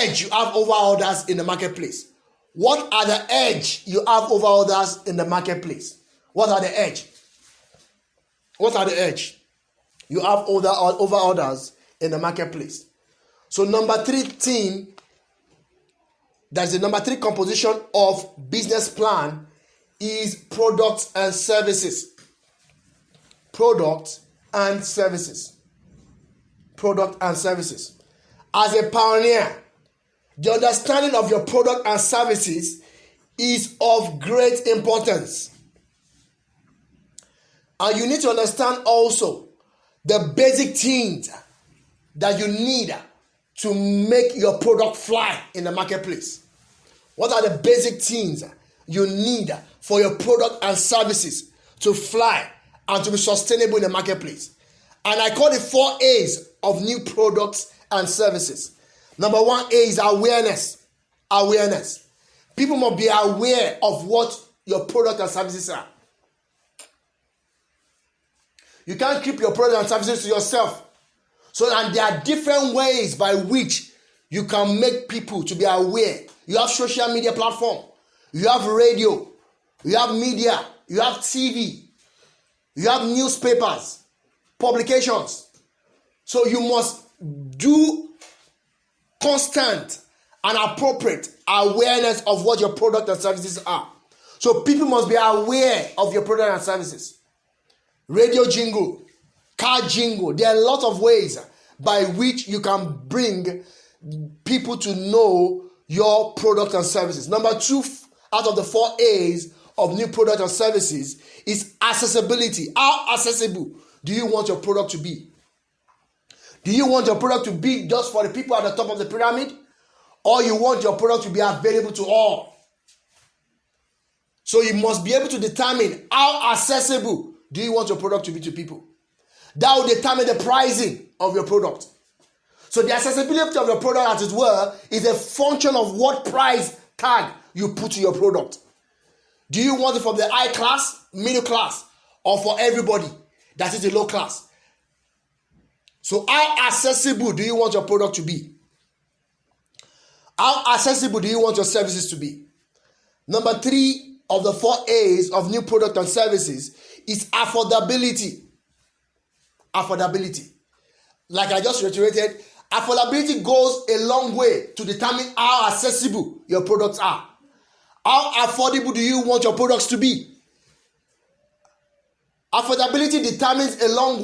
edge you have over others in the marketplace? What are the edge you have over others in the marketplace? What are the edge? What are the edge you have over others in the marketplace? So number 3 theme, that's the number 3 composition of business plan, is products and services. Product and services. Product and services. As a pioneer, the understanding of your product and services is of great importance. And you need to understand also the basic things that you need to make your product fly in the marketplace. What are the basic things you need for your product and services to fly and to be sustainable in the marketplace? And I call it 4 A's of new products and services. Number 1 A is awareness. Awareness. People must be aware of what your product and services are. You can't keep your product and services to yourself. So, and there are different ways by which you can make people to be aware. You have social media platform, you have radio, you have media, you have TV, you have newspapers, publications. So you must do constant and appropriate awareness of what your product and services are. So people must be aware of your product and services. Radio jingle, car jingle. There are a lot of ways by which you can bring people to know your product and services. Number 2 out of the 4 A's of new product and services is accessibility. How accessible do you want your product to be? Do you want your product to be just for the people at the top of the pyramid? Or you want your product to be available to all? So you must be able to determine how accessible do you want your product to be to people. That will determine the pricing of your product. So the accessibility of your product, as it were, is a function of what price tag you put to your product. Do you want it for the high class, middle class, or for everybody that is the low class? So how accessible do you want your product to be? How accessible do you want your services to be? Number 3 of the 4 A's of new product and services is affordability. Affordability. Like I just reiterated, affordability goes a long way to determine how accessible your products are. How affordable do you want your products to be? Affordability determines a long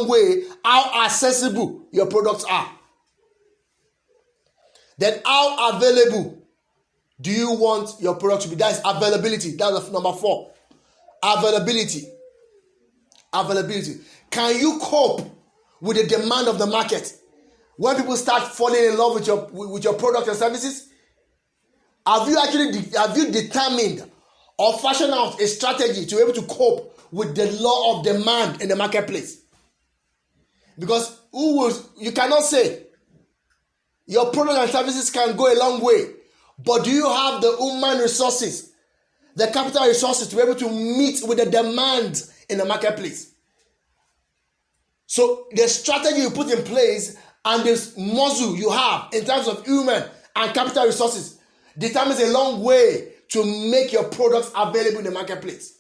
way how accessible your products are. Then how available do you want your product to be? That is availability. That's number 4. Availability. Availability. Can you cope with the demand of the market? When people start falling in love with your product and services, have you determined or fashioned out a strategy to be able to cope with the law of demand in the marketplace? Because you cannot say your product and services can go a long way, but do you have the human resources, the capital resources to be able to meet with the demand in the marketplace? So the strategy you put in place and this muscle you have in terms of human and capital resources determines a long way to make your products available in the marketplace.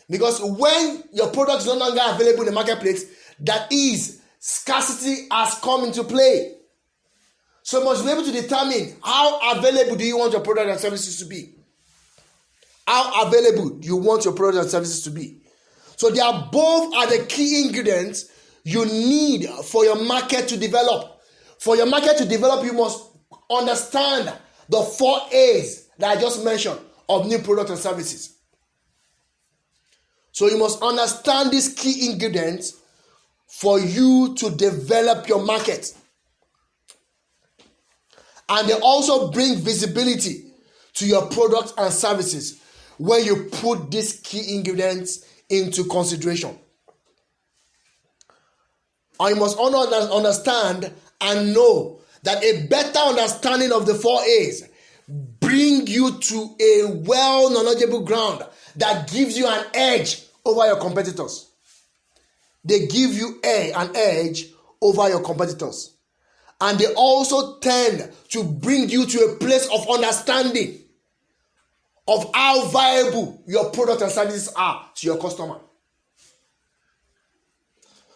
Because when your product is no longer available in the marketplace, that is, scarcity has come into play. So you must be able to determine how available do you want your product and services to be. How available do you want your product and services to be. So they are both are the key ingredients you need for your market to develop. For your market to develop, you must understand the 4 A's that I just mentioned of new products and services. So you must understand these key ingredients for you to develop your market. And they also bring visibility to your products and services when you put these key ingredients into consideration. And you must understand and know that a better understanding of the 4 A's bring you to a well-knowledgeable ground that gives you an edge over your competitors. They give you an edge over your competitors. And they also tend to bring you to a place of understanding of how viable your product and services are to your customer.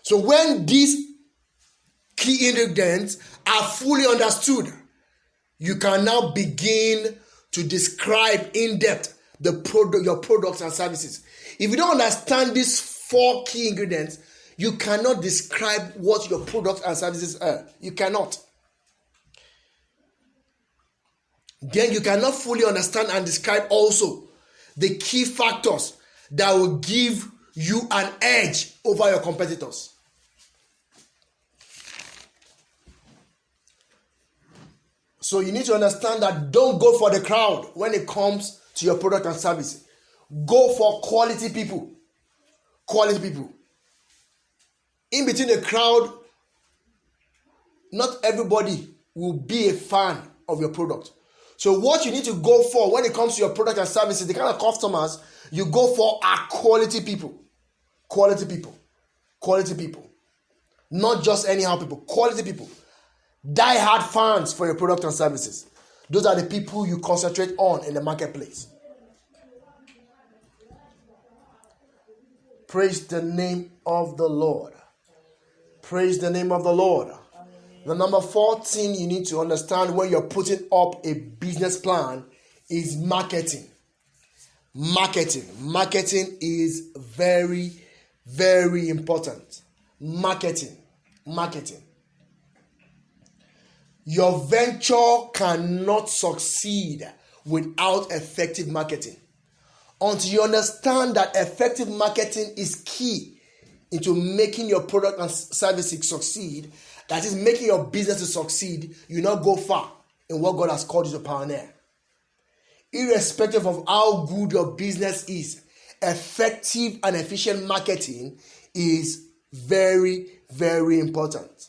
So when these key ingredients are fully understood, you can now begin to describe in depth your products and services. If you don't understand these 4 key ingredients, you cannot describe what your products and services are. You cannot. Then you cannot fully understand and describe also the key factors that will give you an edge over your competitors. So you need to understand that don't go for the crowd when it comes to your product and service. Go for quality people. Quality people. In between the crowd, not everybody will be a fan of your product. So what you need to go for when it comes to your product and services, the kind of customers you go for are quality people. Quality people. Quality people. Not just anyhow people. Quality people. Die-hard fans for your product and services. Those are the people you concentrate on in the marketplace. Praise the name of the Lord. Praise the name of the Lord. The number 14 you need to understand when you're putting up a business plan is marketing. Marketing. Marketing is very, very important. Marketing. Marketing. Your venture cannot succeed without effective marketing. Until you understand that effective marketing is key into making your product and services succeed, that is making your business to succeed, you not go far in what God has called you to pioneer. Irrespective of how good your business is, effective and efficient marketing is very, very important.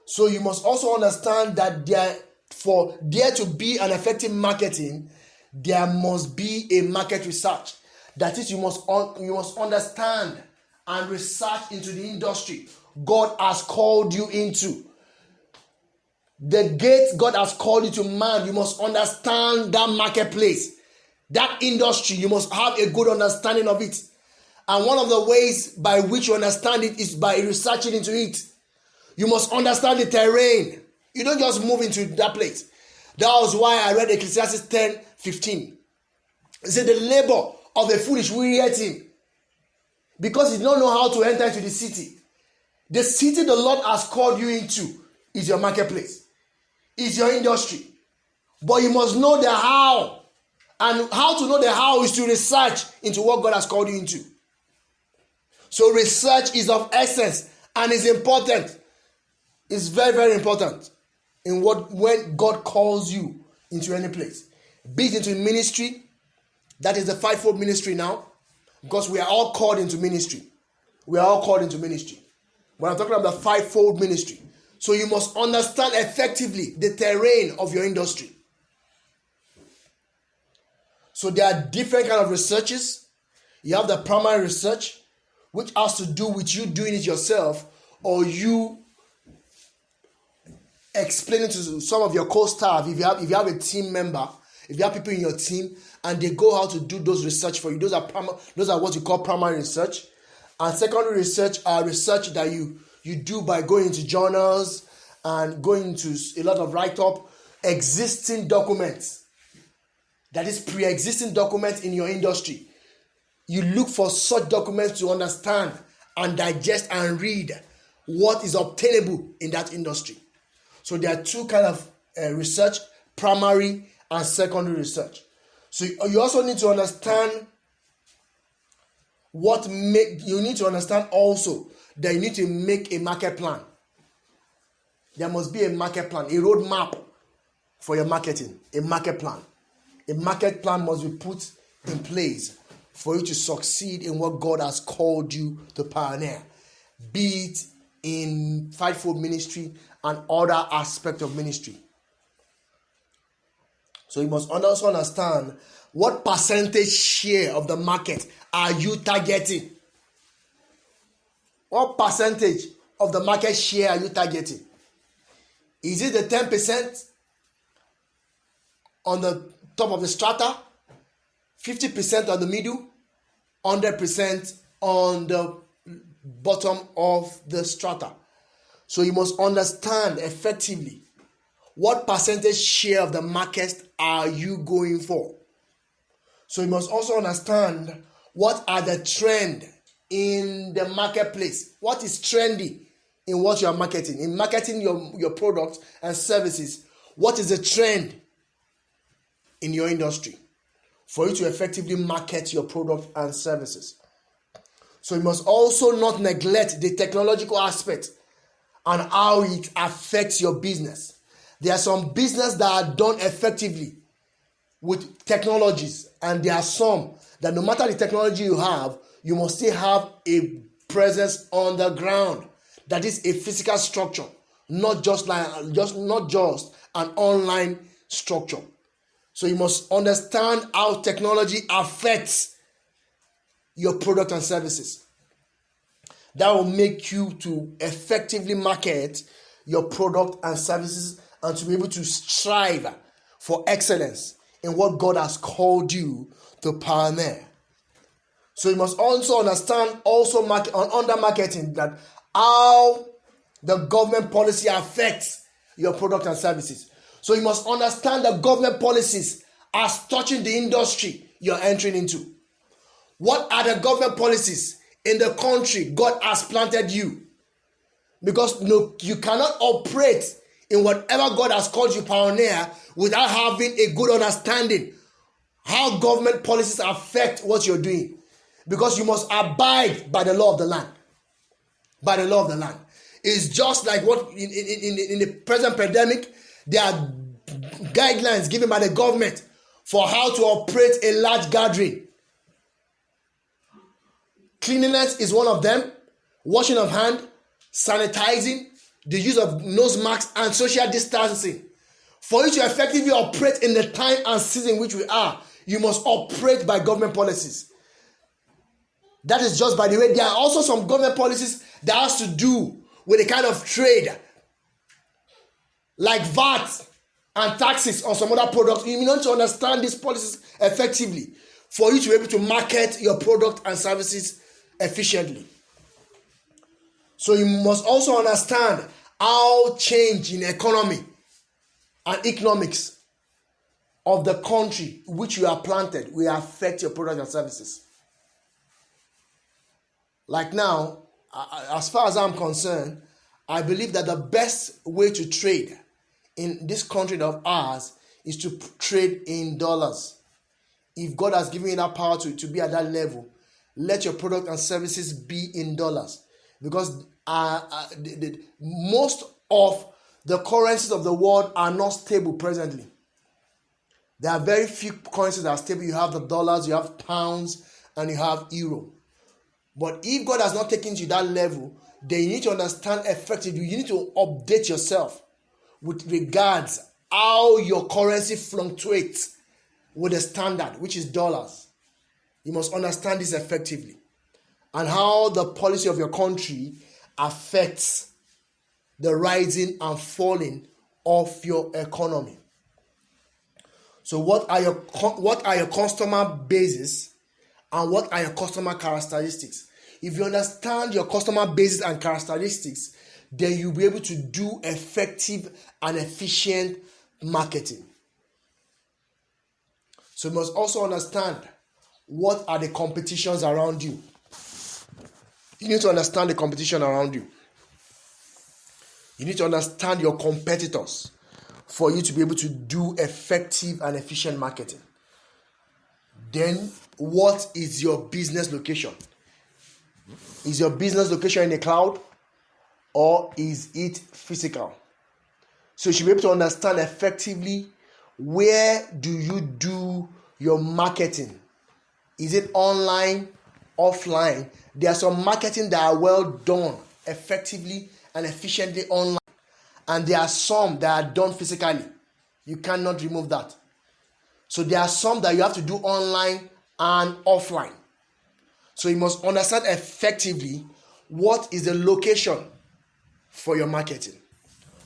So you must also understand that for there to be an effective marketing, there must be a market research. That is, you must understand and research into the industry God has called you into. The gate God has called you to man, you must understand that marketplace, that industry. You must have a good understanding of it. And one of the ways by which you understand it is by researching into it. You must understand the terrain. You don't just move into that place. That was why I read Ecclesiastes 10:15. It said, the labor of the foolish wearieth him, because he did not know how to enter into the city. The city the Lord has called you into is your marketplace, is your industry. But you must know the how. And how to know the how is to research into what God has called you into. So research is of essence and is important. It's very, very important when God calls you into any place. Be it into ministry, that is the fivefold ministry now, because we are all called into ministry. We are all called into ministry. When I'm talking about the fivefold ministry. So you must understand effectively the terrain of your industry. So there are different kind of researches. You have the primary research, which has to do with you doing it yourself, or you explaining to some of your co-staff. If you have a team member, if you have people in your team and they go out to do those research for you, those are what you call primary research. And secondary research are research that you do by going into journals and going into a lot of write-up existing documents. That is pre-existing documents in your industry. You look for such documents to understand and digest and read what is obtainable in that industry. So there are two kinds of research, primary and secondary research. So you also need to understand you need to understand also that you need to make a market plan. There must be a market plan, a roadmap for your marketing, a market plan. A market plan must be put in place for you to succeed in what God has called you to pioneer, be it in fivefold ministry and other aspects of ministry. So you must also understand what percentage share of the market are you targeting. What percentage of the market share are you targeting? Is it the 10% on the top of the strata, 50% on the middle, 100% on the bottom of the strata? So you must understand effectively what percentage share of the market are you going for. So you must also understand what are the trend in the marketplace. What is trendy in what you are marketing? In marketing your products and services, what is the trend in your industry for you to effectively market your product and services? So you must also not neglect the technological aspect and how it affects your business. There are some business that are done effectively with technologies, and there are some that no matter the technology you have, you must still have a presence on the ground. That is a physical structure, not just an online structure. So you must understand how technology affects your product and services. That will make you to effectively market your product and services and to be able to strive for excellence in what God has called you to pioneer. So you must also understand under marketing that how the government policy affects your product and services. So you must understand the government policies as touching the industry you're entering into. What are the government policies in the country God has planted you? Because you cannot operate in whatever God has called you pioneer without having a good understanding how government policies affect what you're doing. Because you must abide by the law of the land. By the law of the land. It's just like what in the present pandemic, there are guidelines given by the government for how to operate a large gathering. Cleanliness is one of them. Washing of hand, sanitizing, the use of nose masks, and social distancing. For you to effectively operate in the time and season which we are, you must operate by government policies. That is just by the way. There are also some government policies that has to do with a kind of trade, like VAT and taxes on some other products. You need to understand these policies effectively for you to be able to market your product and services efficiently. So you must also understand how change in economy and economics of the country which you are planted will affect your product and services. Like now, as far as I'm concerned, I believe that the best way to trade in this country of ours is to trade in dollars. If God has given you that power to be at that level, let your product and services be in dollars. Because most of the currencies of the world are not stable presently. There are very few currencies that are stable. You have the dollars, you have pounds, and you have euro. But if God has not taken you to that level, then you need to understand effectively. You need to update yourself with regards how your currency fluctuates with the standard, which is dollars. You must understand this effectively. And how the policy of your country affects the rising and falling of your economy. So what are your customer bases and what are your customer characteristics? If you understand your customer bases and characteristics, then you'll be able to do effective and efficient marketing. So you must also understand what are the competitions around you. You need to understand the competition around you. You need to understand your competitors for you to be able to do effective and efficient marketing. Then, what is your business location? Is your business location in the cloud or is it physical? So you should be able to understand effectively, where do you do your marketing? Is it online, offline? There are some marketing that are well done effectively and efficiently online, and there are some that are done physically. You cannot remove that. So there are some that you have to do online and offline. So you must understand effectively what is the location for your marketing.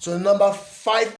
So number 5